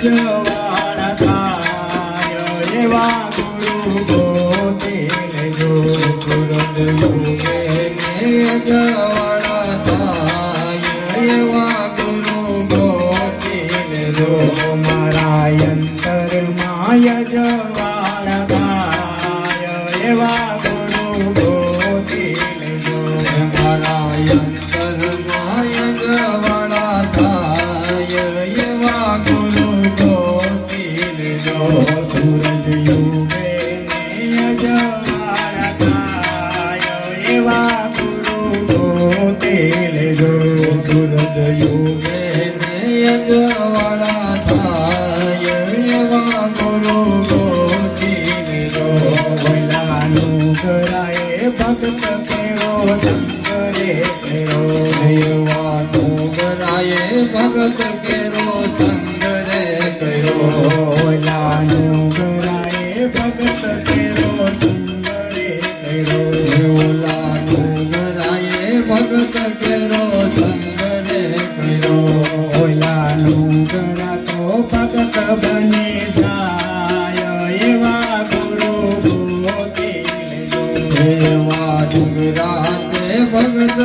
જવાળા થાય એવા ગુરુ ગોતી લેજો સુરત યુગે જવાળા થાય એવા ગુરુ ગોતી લેજો મારા અંતર માય જવાળા થાય એવા ગુરુ ગોતી લેજો મારા અંતર માય જવાળા થાય એવા ગુરુ ગોતી લેજો સૂરજ યુગે જવાળા થાય એવા ગુરુ ગોતી લેજો સુરત યુગે જવાળા થાય એવા ગુરુ ગોતી લેજો ભલાનું કરાય ભક્ત કેવો સંગરે કેવો દેવાનું ગરાય ભગત કેરો સંગરે કયો ભલાનું કરાય ભક્ત કેવો સંગરે કેવો દેવલાનું ગરાય ભગત કેરો સંગરે કયો ભલાનું કરાતો ભક્ત બની જાય એવા ગુરુ ગોતી લેજો એવા ડુંગરા તે ભગત